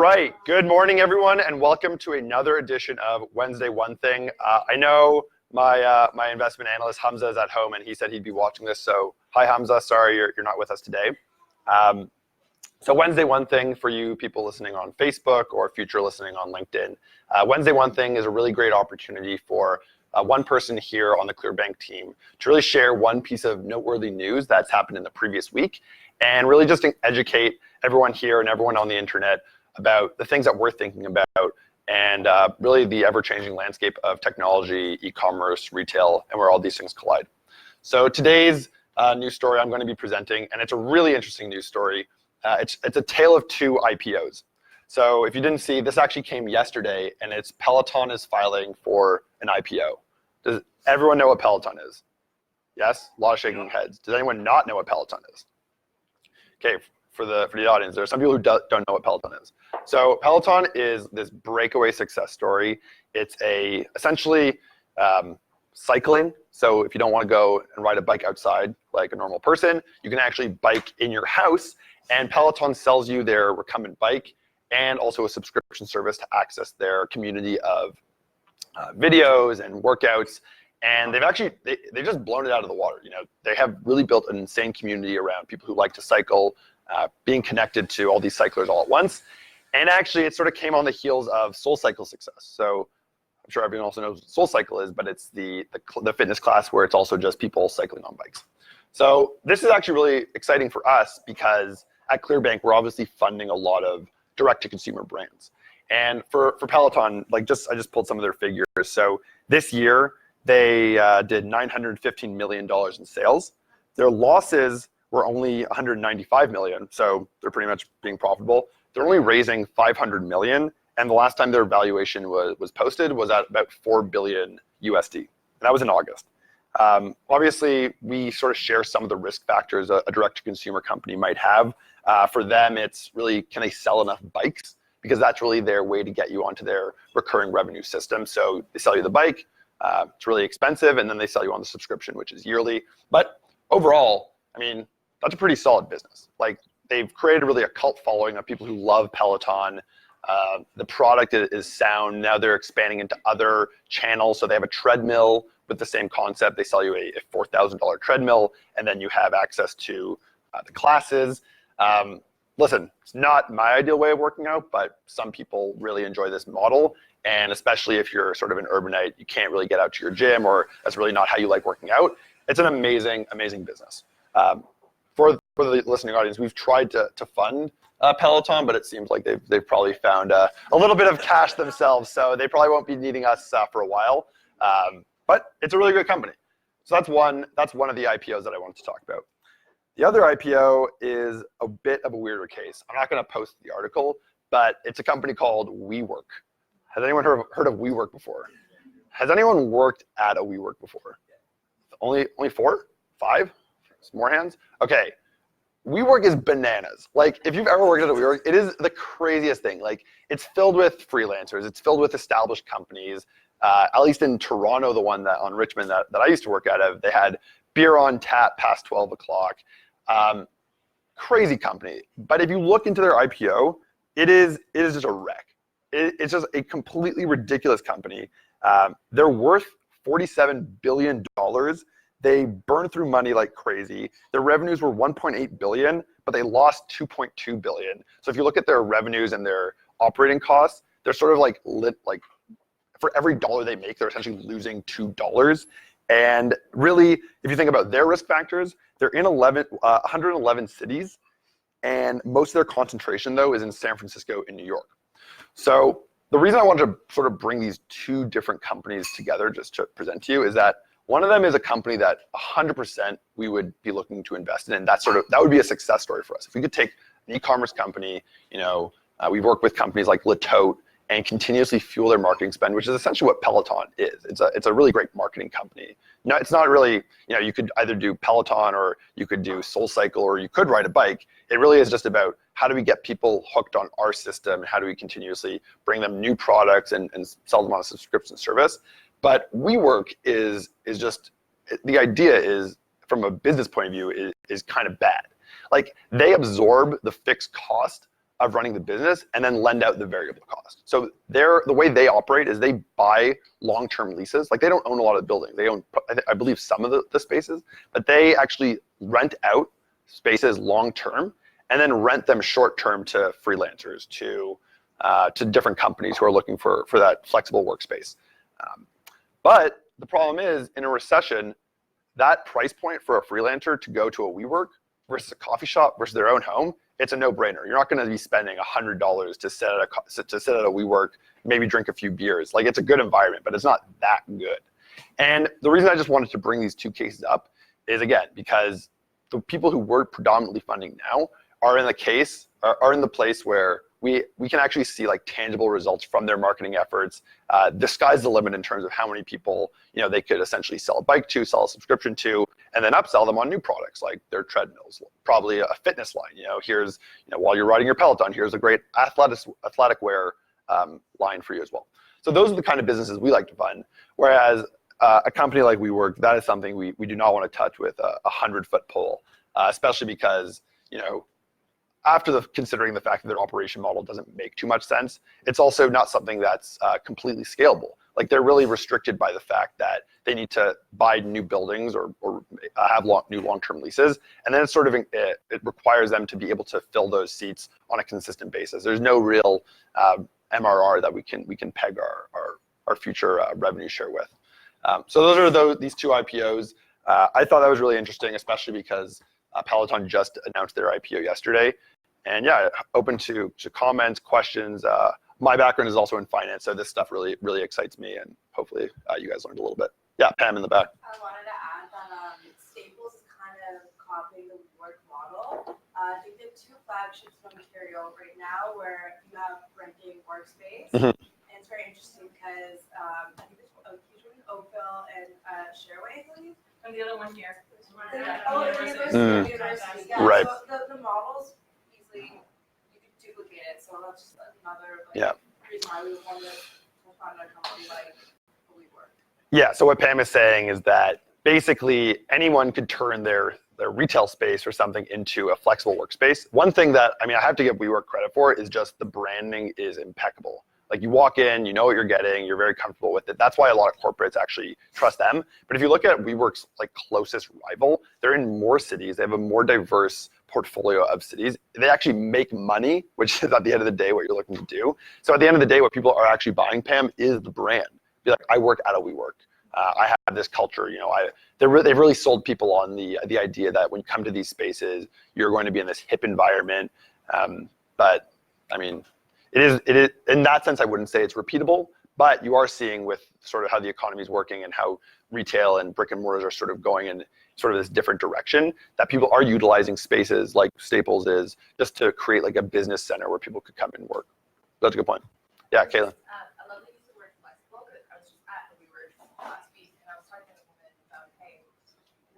Right. Good morning, everyone, and welcome to another edition of Wednesday One Thing. I know my investment analyst Hamza is at home, and he said he'd be watching this. So, hi Hamza. Sorry you're not with us today. So Wednesday One Thing for you people listening on Facebook or future listening on LinkedIn. Wednesday One Thing is a really great opportunity for one person here on the Clearbanc team to really share one piece of noteworthy news that's happened in the previous week, and really just educate everyone here and everyone on the internet about the things that we're thinking about and really the ever-changing landscape of technology, e-commerce, retail, and where all these things collide. So today's news story I'm going to be presenting, and it's a really interesting news story. It's a tale of two IPOs. So if you didn't see, this actually came yesterday, and it's Peloton is filing for an IPO. Does everyone know what Peloton is? Yes? A lot of shaking heads. Does anyone not know what Peloton is? Okay. For the audience, there are some people who don't know what Peloton is. So Peloton is this breakaway success story. It's essentially cycling. So if you don't want to go and ride a bike outside like a normal person, you can actually bike in your house, and Peloton sells you their recumbent bike and also a subscription service to access their community of videos and workouts. And they've just blown it out of the water. You know, they have really built an insane community around people who like to cycle, being connected to all these cyclers all at once. And actually, it sort of came on the heels of SoulCycle success. So I'm sure everyone also knows what SoulCycle is, but it's the fitness class where it's also just people cycling on bikes. So this is actually really exciting for us because at Clearbanc, we're obviously funding a lot of direct-to-consumer brands. And for Peloton, I just pulled some of their figures. So this year, they did $915 million in sales. Their losses were only $195 million, so they're pretty much being profitable. They're only raising $500 million, and the last time their valuation was posted was at about $4 billion USD, and that was in August. Obviously, we sort of share some of the risk factors a direct-to-consumer company might have. For them, it's really, can they sell enough bikes? Because that's really their way to get you onto their recurring revenue system. So they sell you the bike, it's really expensive, and then they sell you on the subscription, which is yearly. But overall, I mean, that's a pretty solid business. Like, they've created really a cult following of people who love Peloton. The product is sound. Now they're expanding into other channels. So they have a treadmill with the same concept. They sell you a $4,000 treadmill, and then you have access to the classes. Listen, it's not my ideal way of working out, but some people really enjoy this model. And especially if you're sort of an urbanite, you can't really get out to your gym, or that's really not how you like working out. It's an amazing, amazing business. For the listening audience, we've tried to fund Peloton, but it seems like they've probably found a little bit of cash themselves, so they probably won't be needing us for a while. But it's a really good company. So that's one of the IPOs that I wanted to talk about. The other IPO is a bit of a weirder case. I'm not going to post the article, but it's a company called WeWork. Has anyone heard of WeWork before? Has anyone worked at a WeWork before? Only 4? 5? Some more hands? Okay. WeWork is bananas. Like, if you've ever worked at a WeWork, it is the craziest thing. Like, it's filled with freelancers. It's filled with established companies. At least in Toronto, the one on Richmond that I used to work out of, they had beer on tap past 12 o'clock. Crazy company. But if you look into their IPO, it is just a wreck. It's just a completely ridiculous company. They're worth $47 billion. They burned through money like crazy. Their revenues were $1.8 billion, but they lost $2.2 billion. So if you look at their revenues and their operating costs, they're sort of like for every dollar they make, they're essentially losing $2. And really, if you think about their risk factors, they're in 111 cities, and most of their concentration, though, is in San Francisco and New York. So the reason I wanted to sort of bring these two different companies together just to present to you is that one of them is a company that 100% we would be looking to invest in, and that would be a success story for us. If we could take an e-commerce company, we've worked with companies like Latote and continuously fuel their marketing spend, which is essentially what Peloton is. It's a really great marketing company. No, it's not really, you could either do Peloton or you could do SoulCycle or you could ride a bike. It really is just about how do we get people hooked on our system, and how do we continuously bring them new products and sell them on a subscription service. But WeWork is just, the idea is, from a business point of view, is kind of bad. Like, they absorb the fixed cost of running the business and then lend out the variable cost. So the way they operate is they buy long-term leases. Like they don't own a lot of the building. They own, I believe, some of the spaces, but they actually rent out spaces long-term and then rent them short-term to freelancers, to different companies who are looking for that flexible workspace. But the problem is, in a recession, that price point for a freelancer to go to a WeWork versus a coffee shop versus their own home, it's a no-brainer. You're not going to be spending $100 to sit at a WeWork, maybe drink a few beers. Like, it's a good environment, but it's not that good. And the reason I just wanted to bring these two cases up is, again, because the people who we're predominantly funding now are in the place where we can actually see like tangible results from their marketing efforts. The sky's the limit in terms of how many people they could essentially sell a bike to, sell a subscription to, and then upsell them on new products like their treadmills, probably a fitness line. Here's while you're riding your Peloton, here's a great athletic wear line for you as well. So those are the kind of businesses we like to fund. Whereas a company like WeWork, that is something we do not want to touch with a 100-foot pole, especially because after considering the fact that their operation model doesn't make too much sense, it's also not something that's completely scalable. Like, they're really restricted by the fact that they need to buy new buildings or have new long-term leases, and then it requires them to be able to fill those seats on a consistent basis. There's no real MRR that we can peg our future revenue share with. So those are these two IPOs. I thought that was really interesting, especially because Peloton just announced their IPO yesterday. And yeah, open to comments, questions. My background is also in finance, so this stuff really, really excites me, and hopefully you guys learned a little bit. Yeah, Pam in the back. I wanted to add that Staples is kind of copying the WeWork model. I think they have two flagships in Ontario right now where you have renting workspace. Mm-hmm. And it's very interesting because I think there's a huge one in Oakville and Shareway, I believe. And the other one here. University. Yeah. Right. So the model's easily, you can duplicate it. So that's just another reason why we wanted to fund a company like WeWork. Yeah, so what Pam is saying is that basically anyone could turn their retail space or something into a flexible workspace. One thing that, I have to give WeWork credit for is just the branding is impeccable. Like, you walk in, you know what you're getting, you're very comfortable with it. That's why a lot of corporates actually trust them. But if you look at WeWork's closest rival, they're in more cities. They have a more diverse portfolio of cities. They actually make money, which is at the end of the day what you're looking to do. So at the end of the day, what people are actually buying, Pam, is the brand. Be like, I work at a WeWork. I have this culture. They've really sold people on the idea that when you come to these spaces, you're going to be in this hip environment. But it is in that sense, I wouldn't say it's repeatable, but you are seeing with sort of how the economy is working and how retail and brick and mortars are sort of going in sort of this different direction, that people are utilizing spaces like Staples is just to create like a business center where people could come and work. That's a good point. Yeah, Caitlin. I love that you used the word flexible, because I was just at the WeWork last week and I was talking to a woman about, hey,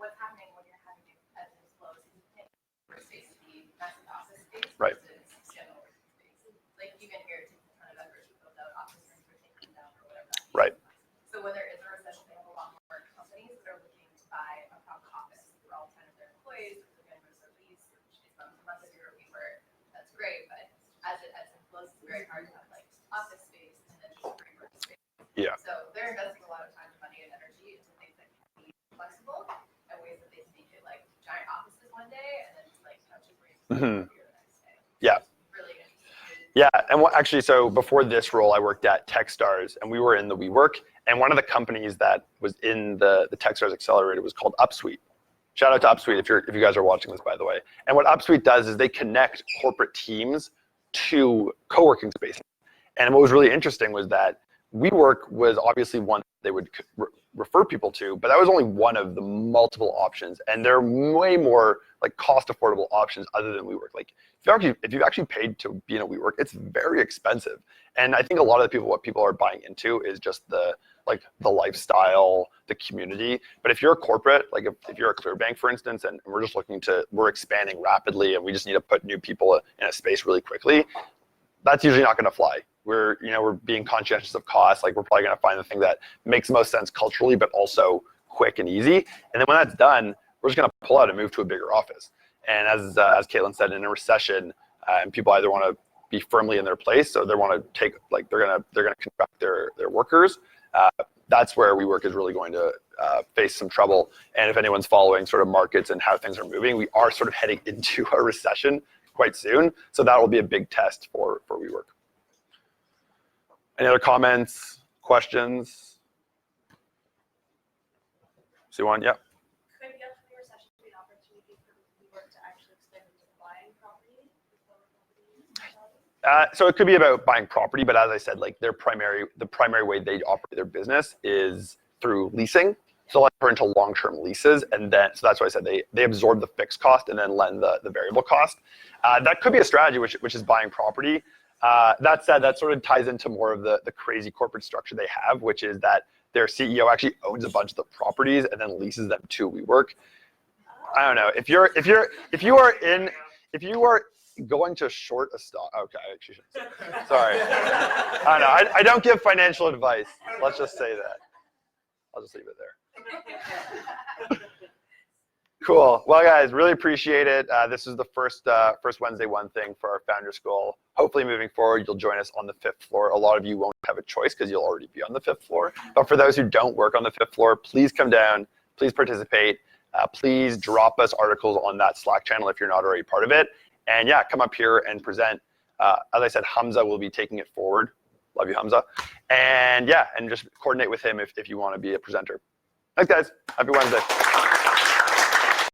what's happening when you're having to ebb and flow? So you can't space to be massive office space Right. versus standard working space. Like, even here, taking a ton of effort to build out office rooms or taking them down or whatever that means. Right. So when there is a recession, they have a lot more companies that are looking to buy a proper office for all 10 of their employees, or they're going to their lease, which is unless you're a WeWork, that's great, but as it ebbs and flows, it's very hard to have like office space and then just free workspace. Yeah. So they're investing a lot of time, money, and energy into things that can be flexible and ways that they can make it like giant offices one day and then just like couches where you can the next day. Yeah. Really interesting. Yeah, and actually, so before this role, I worked at Techstars, and we were in the WeWork, and one of the companies that was in the Techstars Accelerator was called Upsuite. Shout out to Upsuite if you guys are watching this, by the way. And what Upsuite does is they connect corporate teams to co-working spaces. And what was really interesting was that WeWork was obviously one they would refer people to, but that was only one of the multiple options. And there are way more like cost affordable options other than WeWork. Like, if you've actually paid to be in a WeWork, it's very expensive. And I think a lot of what people are buying into is just the lifestyle, the community. But if you're a corporate, like if you're a Clearbanc, for instance, and we're expanding rapidly and we just need to put new people in a space really quickly, that's usually not going to fly. We're being conscientious of cost. Like, we're probably going to find the thing that makes most sense culturally, but also quick and easy. And then when that's done, we're just going to pull out and move to a bigger office. And as Caitlin said, in a recession, and people either want to be firmly in their place. So they want to take, like, they're gonna contract their workers. That's where WeWork is really going to face some trouble. And if anyone's following sort of markets and how things are moving, we are sort of heading into a recession quite soon. So that will be a big test for WeWork. Any other comments, questions? See one? Yeah. Could the upcoming recession be an opportunity for WeWork to actually expand into buying property? So it could be about buying property, but as I said, like the primary way they operate their business is through leasing. So they'll enter into long-term leases, and then so that's why I said they absorb the fixed cost and then lend the variable cost. That could be a strategy, which is buying property. That said, that sort of ties into more of the crazy corporate structure they have, which is that their CEO actually owns a bunch of the properties and then leases them to WeWork. I don't know if you are going to short a stock. Okay, actually, sorry. I don't know. I don't give financial advice. Let's just say that. I'll just leave it there. Cool. Well, guys, really appreciate it. This is the first Wednesday One Thing for our founder school. Hopefully, moving forward, you'll join us on the 5th floor. A lot of you won't have a choice because you'll already be on the 5th floor. But for those who don't work on the 5th floor, please come down. Please participate. Please drop us articles on that Slack channel if you're not already part of it. And yeah, come up here and present. As I said, Hamza will be taking it forward. Love you, Hamza. And yeah, and just coordinate with him if you want to be a presenter. Thanks, guys. Happy Wednesday.